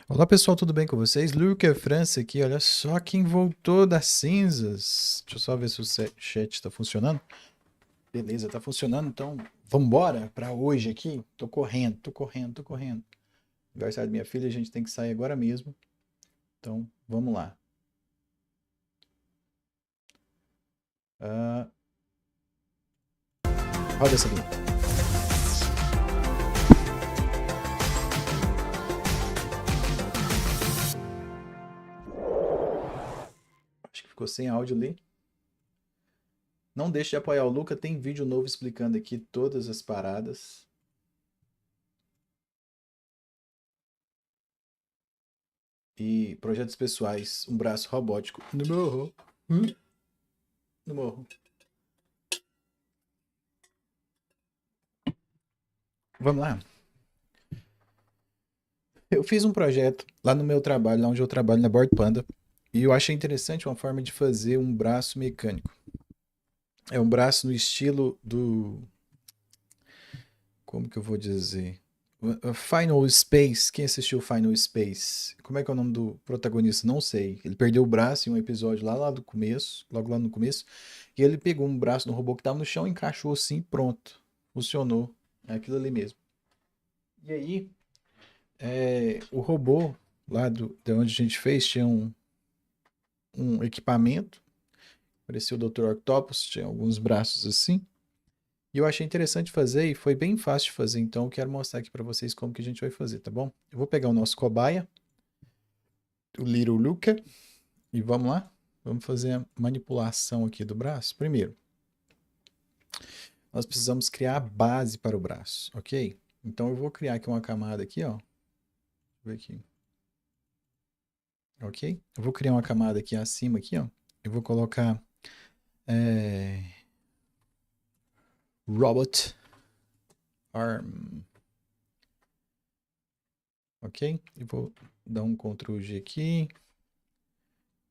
Olá pessoal, tudo bem com vocês? Luca França aqui, olha só quem voltou das cinzas. Deixa eu só ver se o chat está funcionando. Beleza, tá funcionando, então vambora para hoje aqui. Tô correndo, tô correndo, tô correndo. Aniversário da minha filha, a gente tem que sair agora mesmo. Então vamos lá. Ah, roda essa vinheta. Acho que ficou sem áudio ali. Não deixe de apoiar o Luca, tem vídeo novo explicando aqui todas as paradas. E projetos pessoais, um braço robótico no morro. No morro. Vamos lá. Eu fiz um projeto lá no meu trabalho, lá onde eu trabalho na Board Panda, e eu achei interessante uma forma de fazer um braço mecânico. É um braço no estilo do. Como que eu vou dizer? Final Space. Quem assistiu Final Space? Como é que é o nome do protagonista? Não sei. Ele perdeu o braço em um episódio lá do começo, logo lá no começo, e ele pegou um braço do robô que estava no chão, encaixou assim, pronto. Funcionou. É aquilo ali mesmo. E aí, o robô lá de onde a gente fez tinha um equipamento, parecia o Dr. Octopus, tinha alguns braços assim. E eu achei interessante fazer e foi bem fácil de fazer, então eu quero mostrar aqui para vocês como que a gente vai fazer, tá bom? Eu vou pegar o nosso cobaia, o Little Luca, e vamos lá. Vamos fazer a manipulação aqui do braço. Primeiro, nós precisamos criar a base para o braço, ok? Então eu vou criar aqui uma camada aqui, ó. Deixa eu ver aqui. Ok? Eu vou criar uma camada aqui acima, aqui, ó. Eu vou colocar é, Robot Arm. Ok? Eu vou dar um Ctrl G aqui.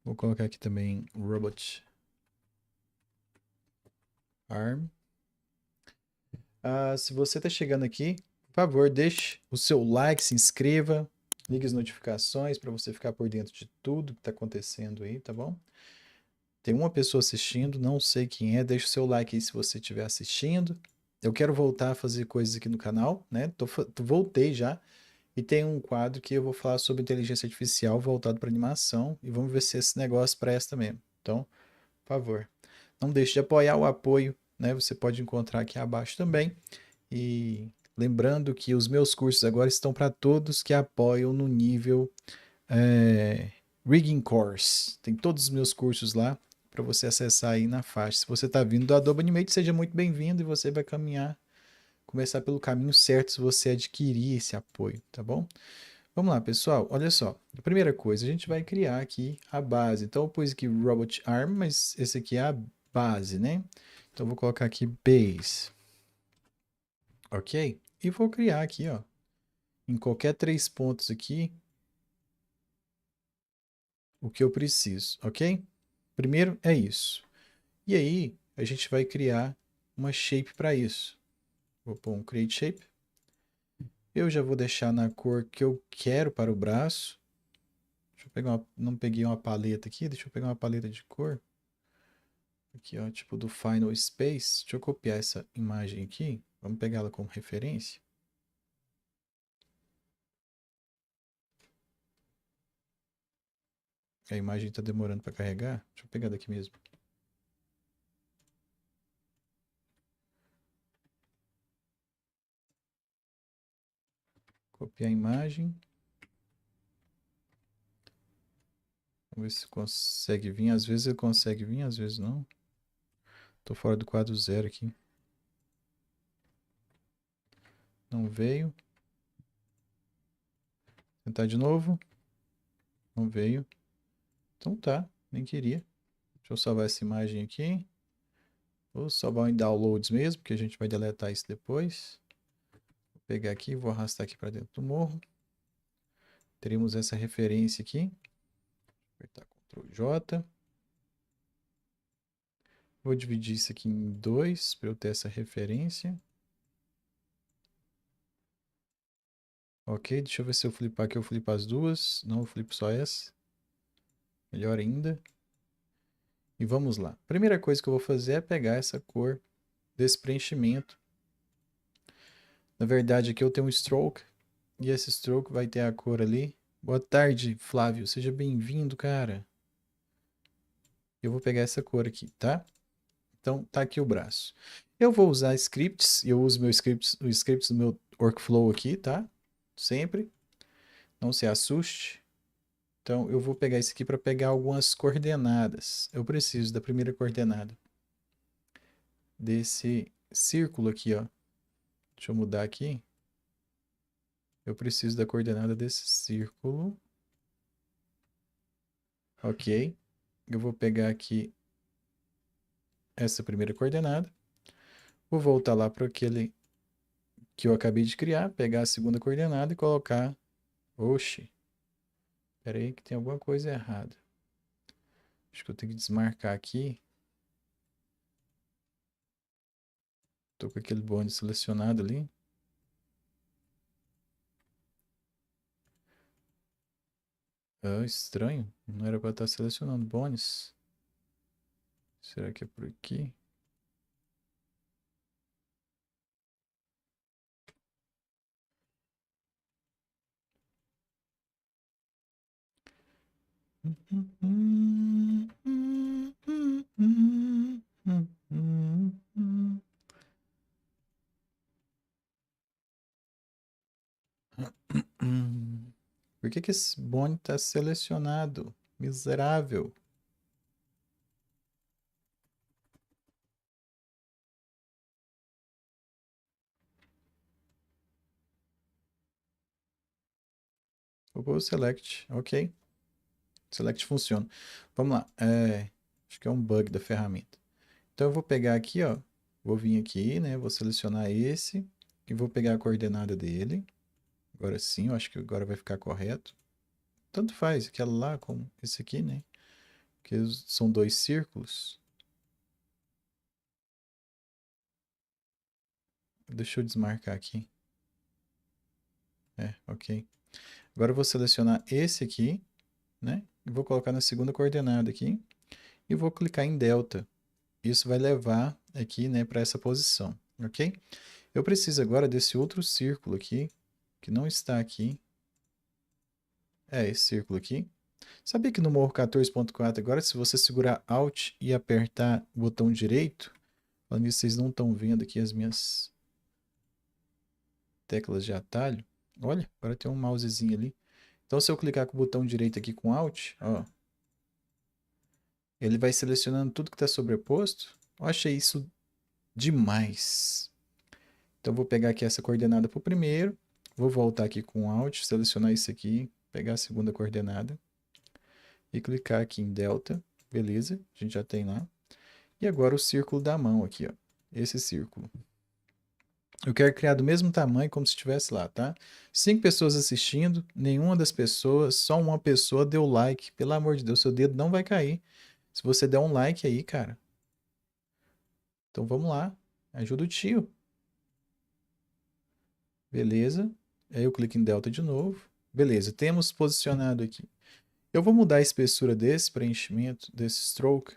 Vou colocar aqui também Robot Arm. Se você está chegando aqui, por favor, deixe o seu like, se inscreva, ligue as notificações para você ficar por dentro de tudo que está acontecendo aí, tá bom? Tem uma pessoa assistindo, não sei quem é, deixe o seu like aí se você estiver assistindo. Eu quero voltar a fazer coisas aqui no canal, né? Voltei já. E tem um quadro que eu vou falar sobre inteligência artificial voltado para animação e vamos ver se esse negócio presta mesmo. Então, por favor, não deixe de apoiar o apoio, né? Você pode encontrar aqui abaixo também. E lembrando que os meus cursos agora estão para todos que apoiam no nível é, Rigging Course. Tem todos os meus cursos lá para você acessar aí na faixa. Se você está vindo do Adobe Animate, seja muito bem-vindo e você vai caminhar, começar pelo caminho certo se você adquirir esse apoio, tá bom? Vamos lá, pessoal. Olha só. A primeira coisa, a gente vai criar aqui a base. Então, eu pus aqui Robot Arm, mas esse aqui é a base, né? Então, eu vou colocar aqui Base. Ok? E vou criar aqui, ó, em qualquer três pontos aqui, o que eu preciso, ok? Primeiro é isso. E aí, a gente vai criar uma shape para isso. Vou pôr um Create Shape. Eu já vou deixar na cor que eu quero para o braço. Deixa eu pegar uma, não peguei uma paleta aqui, deixa eu pegar uma paleta de cor. Aqui, ó, tipo do Final Space. Deixa eu copiar essa imagem aqui. Vamos pegar ela como referência. A imagem está demorando para carregar. Deixa eu pegar daqui mesmo. Copiar a imagem. Vamos ver se consegue vir. Às vezes ele consegue vir, às vezes não. Tô fora do quadro zero aqui. Não veio. Tentar de novo. Não veio. Então tá, nem queria. Deixa eu salvar essa imagem aqui. Vou salvar em downloads mesmo, porque a gente vai deletar isso depois. Vou pegar aqui, vou arrastar aqui para dentro do morro. Teremos essa referência aqui. Apertar Ctrl J. Vou dividir isso aqui em dois para eu ter essa referência. Ok, deixa eu ver se eu flipar aqui. Eu flipo as duas. Não, eu flipo só essa. Melhor ainda. E vamos lá. Primeira coisa que eu vou fazer é pegar essa cor desse preenchimento. Na verdade, aqui eu tenho um stroke. E esse stroke vai ter a cor ali. Boa tarde, Flávio. Seja bem-vindo, cara. Eu vou pegar essa cor aqui, tá? Então, tá aqui o braço. Eu vou usar scripts. Eu uso meus scripts, os scripts do meu workflow aqui, tá? Sempre. Não se assuste. Então, eu vou pegar isso aqui para pegar algumas coordenadas. Eu preciso da primeira coordenada desse círculo aqui, ó. Deixa eu mudar aqui. Eu preciso da coordenada desse círculo. Ok. Eu vou pegar aqui essa primeira coordenada. Vou voltar lá para aquele que eu acabei de criar, pegar a segunda coordenada e colocar. Oxi, espera aí que tem alguma coisa errada. Acho que eu tenho que desmarcar aqui. Tô com aquele bonde selecionado ali. Ah, estranho. Não era para estar selecionando bones. Será que é por aqui? Por que que esse bonde está selecionado? Miserável. Eu vou select. Ok. Select funciona. Vamos lá. Acho que é um bug da ferramenta. Então eu vou pegar aqui, ó. Vou vir aqui, né? Vou selecionar esse e vou pegar a coordenada dele. Agora sim, eu acho que agora vai ficar correto. Tanto faz aquela lá como esse aqui, né? Porque são dois círculos. Deixa eu desmarcar aqui. Ok. Agora eu vou selecionar esse aqui, né? E vou colocar na segunda coordenada aqui. E vou clicar em delta. Isso vai levar aqui, né, para essa posição, ok? Eu preciso agora desse outro círculo aqui, que não está aqui. É esse círculo aqui. Sabia que no Morro 14.4 agora, se você segurar Alt e apertar o botão direito, falando nisso, vocês não estão vendo aqui as minhas teclas de atalho. Olha, agora tem um mousezinho ali. Então, se eu clicar com o botão direito aqui com Alt, ó, ele vai selecionando tudo que está sobreposto. Eu achei isso demais. Então, eu vou pegar aqui essa coordenada para o primeiro. Vou voltar aqui com Alt, selecionar isso aqui, pegar a segunda coordenada e clicar aqui em Delta. Beleza, a gente já tem lá. E agora o círculo da mão aqui, ó. Esse círculo. Eu quero criar do mesmo tamanho como se estivesse lá, tá? 5 pessoas assistindo, nenhuma das pessoas, só uma pessoa deu like. Pelo amor de Deus, seu dedo não vai cair. Se você der um like aí, cara. Então vamos lá. Ajuda o tio. Beleza. Aí eu clico em Delta de novo. Beleza, temos posicionado aqui. Eu vou mudar a espessura desse preenchimento, desse stroke,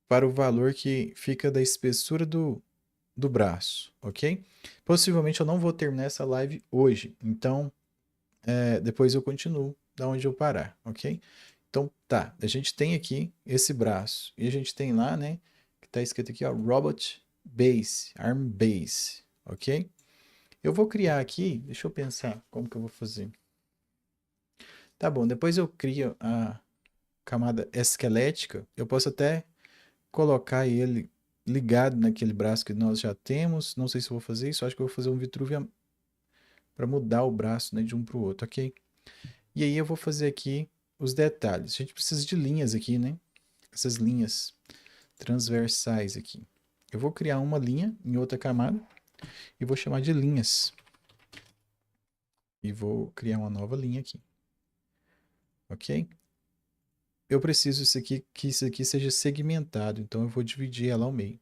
para o valor que fica da espessura do braço, ok? Possivelmente eu não vou terminar essa live hoje, então depois eu continuo da onde eu parar, ok? Então tá, a gente tem aqui esse braço e a gente tem lá, né, que tá escrito aqui, ó, Robot Base, Arm Base, ok? Eu vou criar aqui, deixa eu pensar como que eu vou fazer. Tá bom, depois eu crio a camada esquelética, eu posso até colocar ele ligado naquele braço que nós já temos. Não sei se vou fazer isso, acho que eu vou fazer um Vitruvian para mudar o braço, né, de um para o outro, ok? E aí eu vou fazer aqui os detalhes. A gente precisa de linhas aqui, né? Essas linhas transversais aqui. Eu vou criar uma linha em outra camada e vou chamar de linhas. E vou criar uma nova linha aqui. Ok? Eu preciso que isso aqui seja segmentado, então eu vou dividir ela ao meio.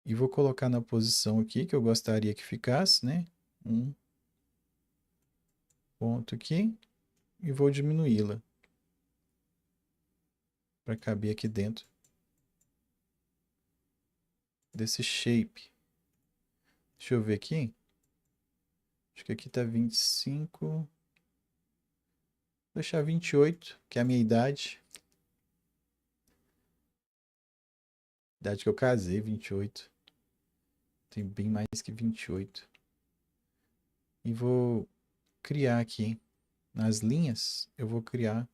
E vou colocar na posição aqui que eu gostaria que ficasse, né? Um ponto aqui. E vou diminuí-la para caber aqui dentro desse shape. Deixa eu ver aqui. Acho que aqui tá 25. Vou deixar 28, que é a minha idade. Idade que eu casei, 28. Tem bem mais que 28. E vou criar aqui nas linhas, eu vou criar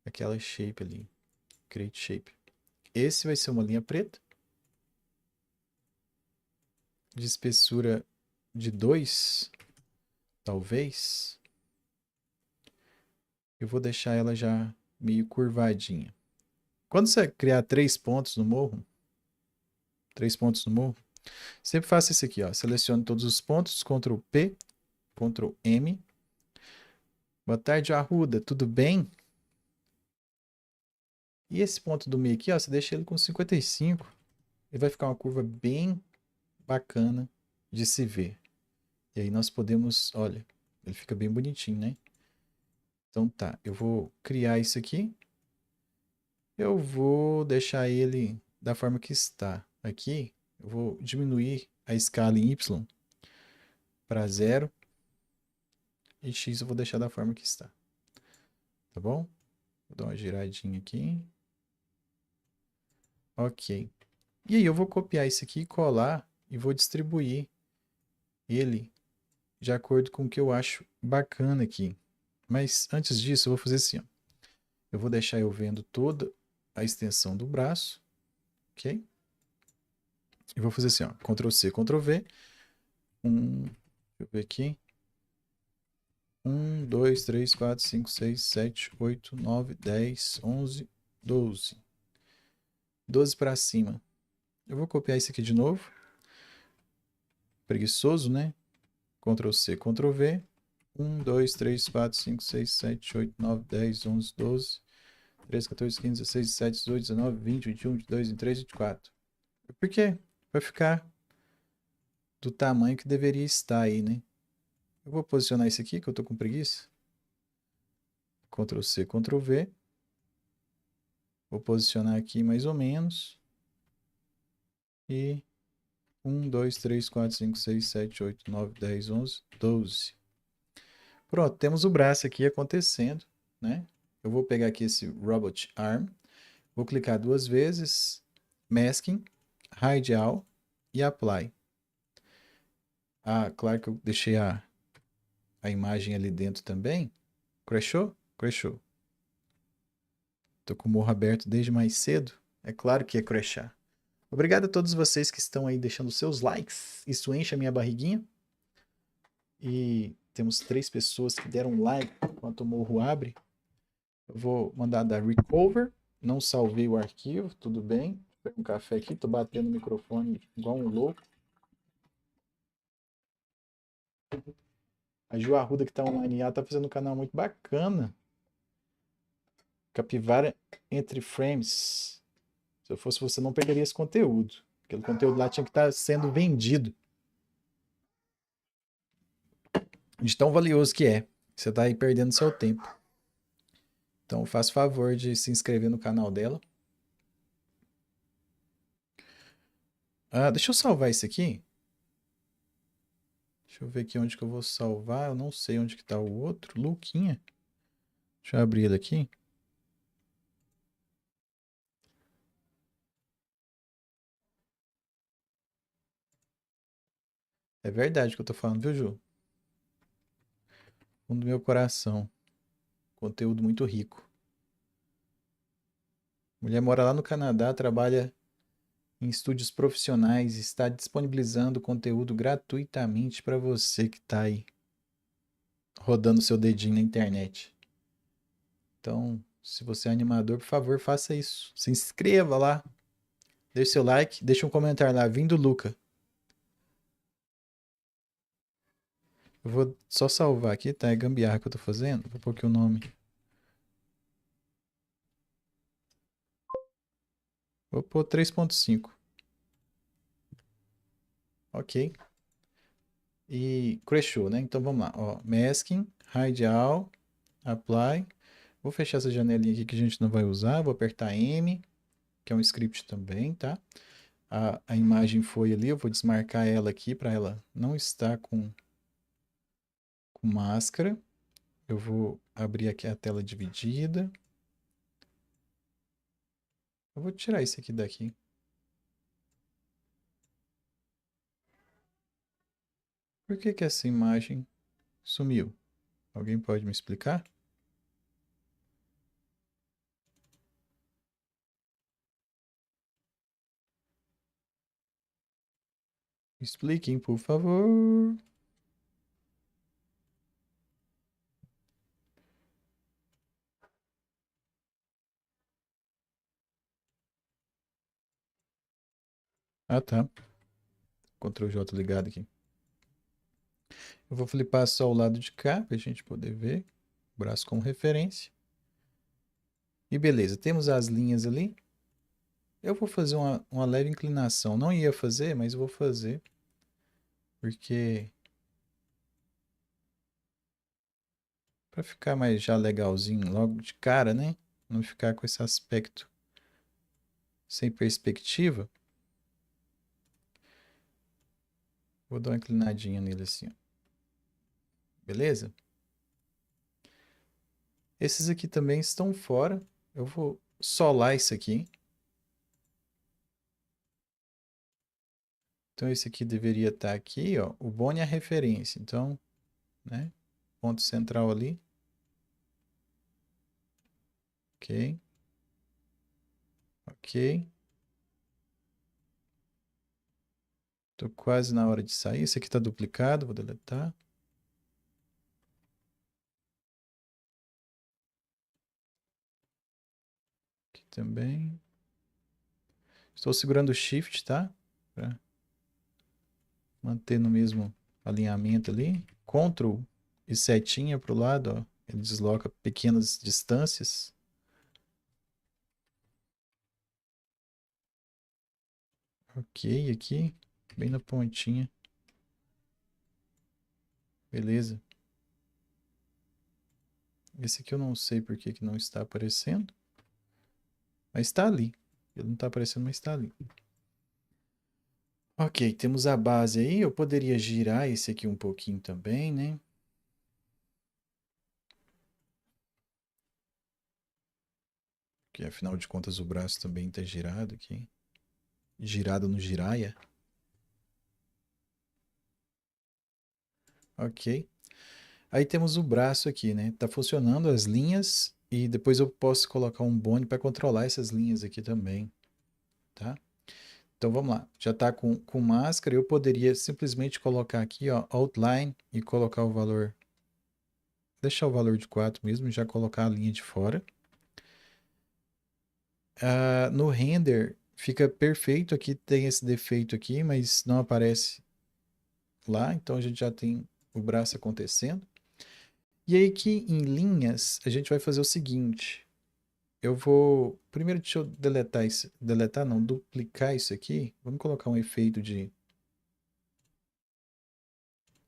aquela shape ali. Create shape. Esse vai ser uma linha preta. De espessura de 2, talvez. Eu vou deixar ela já meio curvadinha. Quando você criar 3 pontos no morro, sempre faça isso aqui, ó. Selecione todos os pontos, Ctrl P, Ctrl M. Boa tarde, Arruda, tudo bem? E esse ponto do meio aqui, ó, você deixa ele com 55. Ele vai ficar uma curva bem bacana de se ver. E aí nós podemos, olha, ele fica bem bonitinho, né? Então tá, eu vou criar isso aqui. Eu vou deixar ele da forma que está. Aqui, eu vou diminuir a escala em Y para 0. E X eu vou deixar da forma que está. Tá bom? Vou dar uma giradinha aqui. Ok. E aí eu vou copiar isso aqui, colar e vou distribuir ele de acordo com o que eu acho bacana aqui. Mas antes disso, eu vou fazer assim, ó. Eu vou deixar eu vendo toda a extensão do braço, ok? E vou fazer assim, ó. Ctrl C, Ctrl V. Deixa eu ver aqui. 1, 2, 3, 4, 5, 6, 7, 8, 9, 10, 11, 12. 12 para cima. Eu vou copiar isso aqui de novo. Preguiçoso, né? Ctrl C, Ctrl V. 1, 2, 3, 4, 5, 6, 7, 8, 9, 10, 11, 12, 13, 14, 15, 16, 17, 18, 19, 20, 21, 22, 23, 24. Por quê? Vai ficar do tamanho que deveria estar aí, né? Eu vou posicionar isso aqui, que eu tô com preguiça. Ctrl C, Ctrl V. Vou posicionar aqui mais ou menos. E 1, 2, 3, 4, 5, 6, 7, 8, 9, 10, 11, 12. Pronto, temos o braço aqui acontecendo, né? Eu vou pegar aqui esse Robot Arm. Vou clicar 2 vezes. Masking, Hide All e Apply. Ah, claro que eu deixei a imagem ali dentro também. Crashou? Crashou. Tô com o morro aberto desde mais cedo. É claro que ia crashar. Obrigado a todos vocês que estão aí deixando seus likes. Isso enche a minha barriguinha. E temos 3 pessoas que deram like enquanto o morro abre. Eu vou mandar dar recover. Não salvei o arquivo, tudo bem. Vou pegar um café aqui, tô batendo o microfone igual um louco. A Ju Arruda que tá online, ela tá fazendo um canal muito bacana. Capivara Entre Frames. Se eu fosse você, não perderia esse conteúdo. Aquele conteúdo lá tinha que estar sendo vendido. De tão valioso que é. Você tá aí perdendo seu tempo. Então, faça favor de se inscrever no canal dela. Ah, deixa eu salvar isso aqui. Deixa eu ver aqui onde que eu vou salvar. Eu não sei onde que tá o outro. Luquinha. Deixa eu abrir ele aqui. É verdade o que eu tô falando, viu, Ju? Fundo do meu coração. Conteúdo muito rico. Mulher mora lá no Canadá, trabalha em estúdios profissionais, está disponibilizando conteúdo gratuitamente para você que está aí rodando seu dedinho na internet. Então, se você é animador, por favor, faça isso. Se inscreva lá, deixe seu like, deixe um comentário lá, vindo Luca. Eu vou só salvar aqui, tá? É gambiarra que eu tô fazendo. Vou pôr aqui o nome. Vou pôr 3.5. Ok. e crashou, né? Então vamos lá, ó, masking, hide all, apply. Vou fechar essa janelinha aqui que a gente não vai usar, vou apertar M, que é um script também, tá? A imagem foi ali, eu vou desmarcar ela aqui para ela não estar com máscara. Eu vou abrir aqui a tela dividida. Eu vou tirar isso aqui daqui. Por que que essa imagem sumiu? Alguém pode me explicar? Expliquem, por favor. Ah, tá. Ctrl J ligado aqui. Eu vou flipar só o lado de cá, para a gente poder ver. O braço como referência. E beleza, temos as linhas ali. Eu vou fazer uma leve inclinação. Não ia fazer, mas eu vou fazer. Porque para ficar mais já legalzinho logo de cara, né? Não ficar com esse aspecto sem perspectiva. Vou dar uma inclinadinha nele assim, ó. Beleza? Esses aqui também estão fora. Eu vou solar isso aqui. Então esse aqui deveria estar aqui, ó. O bone é a referência. Então, né? Ponto central ali. Ok. Ok. Tô quase na hora de sair. Esse aqui está duplicado, vou deletar. Aqui também. Estou segurando o Shift, tá? Para manter no mesmo alinhamento ali. Ctrl e setinha para o lado, ó. Ele desloca pequenas distâncias. Ok, aqui. Bem na pontinha. Beleza. Esse aqui eu não sei por que não está aparecendo. Mas está ali. Ele não está aparecendo, mas está ali. Ok, temos a base aí. Eu poderia girar esse aqui um pouquinho também, né? Que afinal de contas o braço também está girado aqui. Girado no giraia. Ok. Aí temos o braço aqui, né? Tá funcionando as linhas e depois eu posso colocar um bone para controlar essas linhas aqui também, tá? Então vamos lá. Já está com máscara. Eu poderia simplesmente colocar aqui, ó, outline e colocar o valor. Deixar o valor de 4 mesmo e já colocar a linha de fora. No render fica perfeito. Aqui tem esse defeito aqui, mas não aparece lá. Então a gente já tem o braço acontecendo. E aí que em linhas a gente vai fazer o seguinte. Eu vou. Primeiro deixa eu deletar isso. Deletar não, duplicar isso aqui. Vamos colocar um efeito de.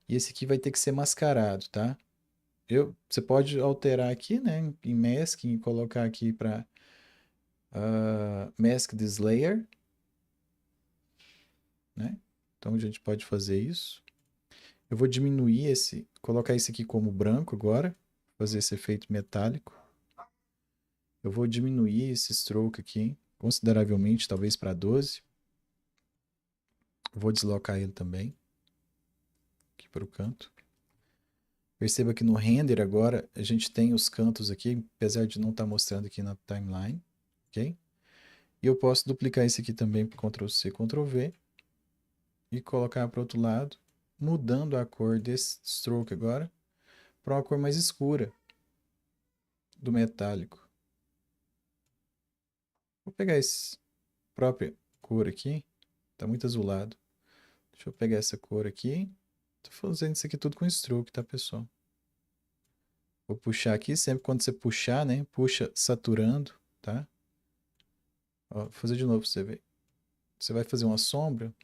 E esse aqui vai ter que ser mascarado, tá? Você pode alterar aqui, né? Em masking e colocar aqui para mask this layer, né? Então a gente pode fazer isso. Eu vou diminuir esse, colocar esse aqui como branco agora, fazer esse efeito metálico. Eu vou diminuir esse stroke aqui consideravelmente, talvez para 12. Vou deslocar ele também aqui para o canto. Perceba que no render agora a gente tem os cantos aqui, apesar de não estar mostrando aqui na timeline, ok? E eu posso duplicar esse aqui também por Ctrl C, Ctrl V e colocar para o outro lado, mudando a cor desse stroke agora para uma cor mais escura do metálico. Vou pegar essa própria cor aqui, está muito azulado. Deixa eu pegar essa cor aqui. Estou fazendo isso aqui tudo com stroke, tá, pessoal? Vou puxar aqui, sempre quando você puxar, né? Puxa saturando, tá? Ó, vou fazer de novo pra você ver. Você vai fazer uma sombra.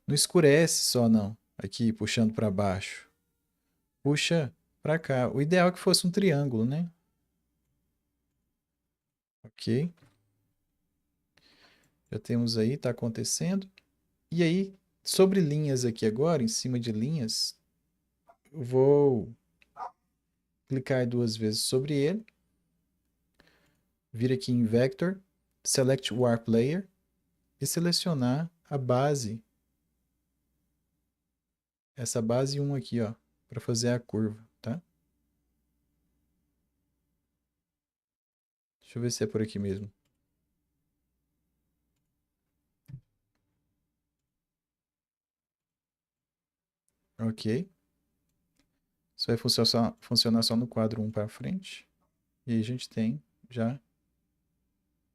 Não escurece só, não. Aqui, puxando para baixo. Puxa para cá. O ideal é que fosse um triângulo, né? Ok. Já temos aí, está acontecendo. E aí, sobre linhas aqui agora, em cima de linhas, eu vou clicar 2 vezes sobre ele. Vir aqui em Vector, Select Warp Layer e selecionar a base. Essa base 1 aqui, ó, para fazer a curva, tá? Deixa eu ver se é por aqui mesmo. Ok. Isso vai funcionar só no quadro 1 para frente. E aí a gente tem já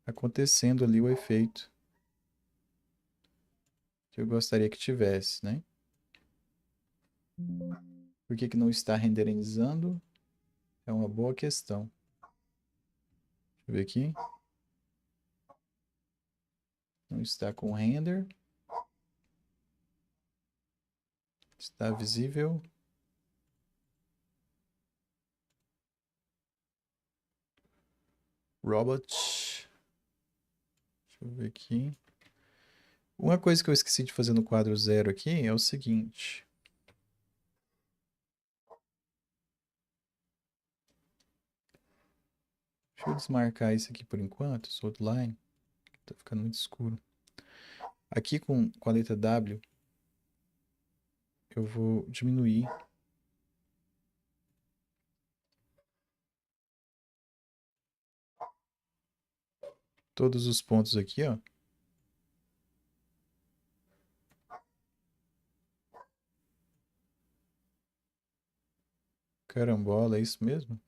acontecendo ali o efeito que eu gostaria que tivesse, né? Por que que não está renderizando? É uma boa questão. Deixa eu ver aqui. Não está com render. Está visível. Robot. Deixa eu ver aqui. Uma coisa que eu esqueci de fazer no quadro 0 aqui é o seguinte. Deixa eu desmarcar isso aqui por enquanto, esse outline. Tá ficando muito escuro. Aqui com a letra W, eu vou diminuir todos os pontos aqui, ó. Carambola, é isso mesmo?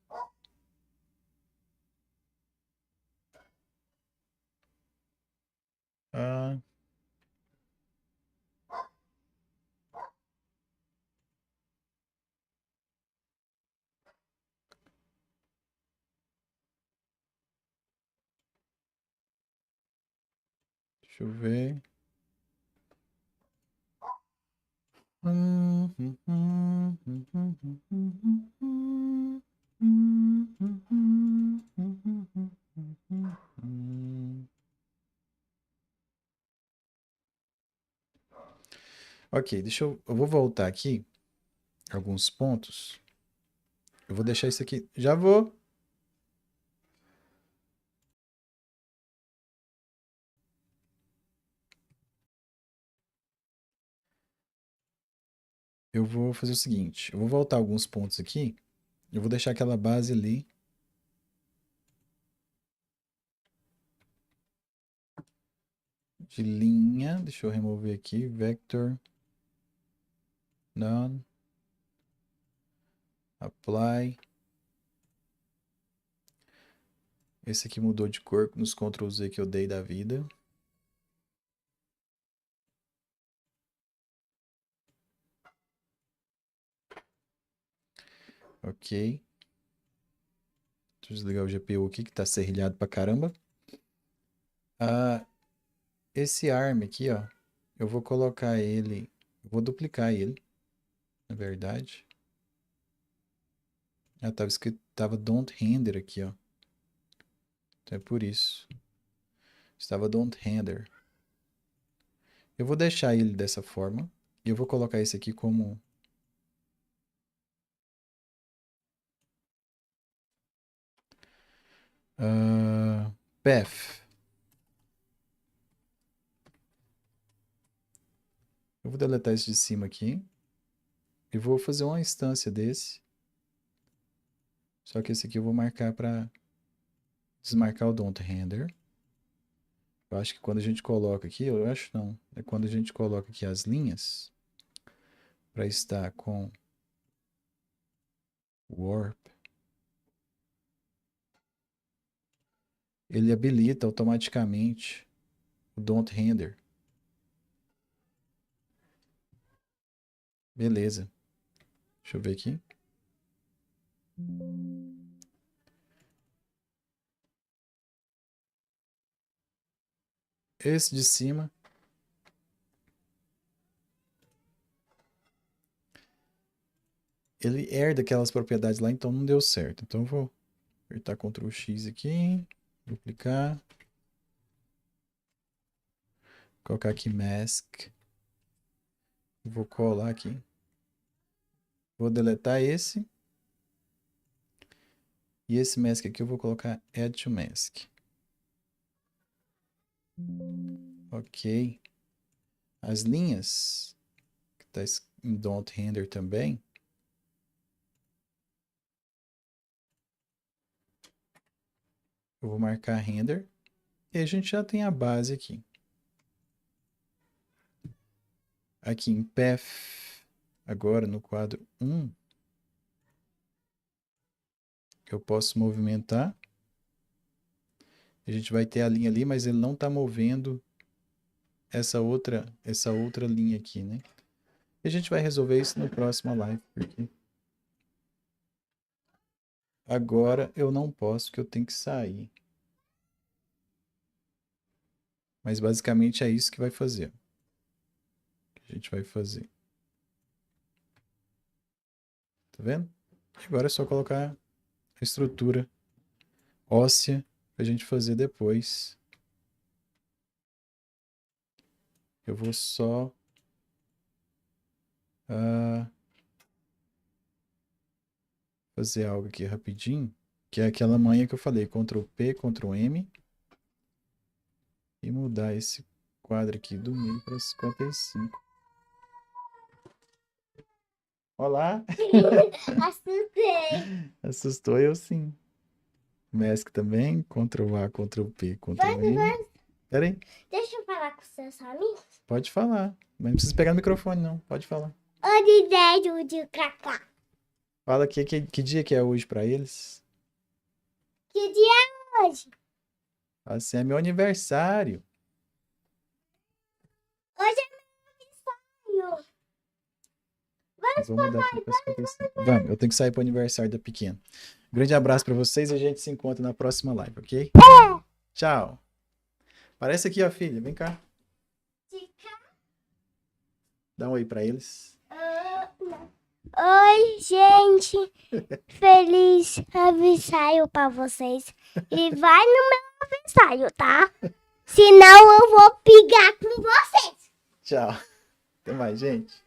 Ah, deixa eu ver. Ok, eu vou voltar aqui alguns pontos. Eu vou deixar isso aqui. Já vou. Eu vou fazer o seguinte. Eu vou voltar alguns pontos aqui. Eu vou deixar aquela base ali. De linha. Deixa eu remover aqui. Vector. None. Apply. Esse aqui mudou de cor nos Ctrl Z que eu dei da vida. Ok. Deixa eu desligar o GPU aqui que tá serrilhado pra caramba. Ah, esse ARM aqui, ó. Eu vou colocar ele. Eu vou duplicar ele, na verdade. Ah, tava escrito. Tava Don't Render aqui, ó. Então é por isso. Estava Don't Render. Eu vou deixar ele dessa forma. E eu vou colocar esse aqui como path. Eu vou deletar esse de cima aqui. E vou fazer uma instância desse. Só que esse aqui eu vou marcar para desmarcar o Don't Render. Eu acho que quando a gente coloca aqui, eu acho não, é quando a gente coloca aqui as linhas para estar com Warp, ele habilita automaticamente o Don't Render. Beleza. Deixa eu ver aqui. Esse de cima ele herda aquelas propriedades lá, então não deu certo. Então eu vou apertar Ctrl X aqui, duplicar, colocar aqui mask, vou colar aqui, vou deletar esse, e esse mask aqui eu vou colocar add to mask. Ok. As linhas, que está em don't render também, eu vou marcar render, e a gente já tem a base aqui. Aqui em path, agora no quadro 1, eu posso movimentar. A gente vai ter a linha ali, mas ele não está movendo essa outra linha aqui, né? E a gente vai resolver isso no próximo live, porque agora eu não posso, porque eu tenho que sair. Mas basicamente é isso que vai fazer. Que a gente vai fazer. Tá vendo? Agora é só colocar a estrutura óssea pra gente fazer depois. Eu vou só fazer algo aqui rapidinho, que é aquela manha que eu falei, Ctrl P, Ctrl M, e mudar esse quadro aqui do meio para 55. Olá! Assustei. Assustou eu sim. Mask também, Ctrl A, Ctrl P, Ctrl M. Pera aí, Deixa eu falar com os seus amigos. pode falar. Mas não precisa pegar no microfone não, pode falar. Oi, Dédio de Cacá. Fala que dia que é hoje para eles. Que dia é hoje? Assim, é meu aniversário. Hoje é meu aniversário. Eu vou mudar aqui para 55. Vamos, eu tenho que sair para o aniversário da pequena. Grande abraço para vocês e a gente se encontra na próxima live, ok? Tchau. Aparece aqui, ó, filha. Vem cá. Dá um oi para eles. Oi, gente. Feliz aniversário pra vocês. E vai no meu aniversário, tá? Senão eu vou pegar com vocês. Tchau. Até mais, gente.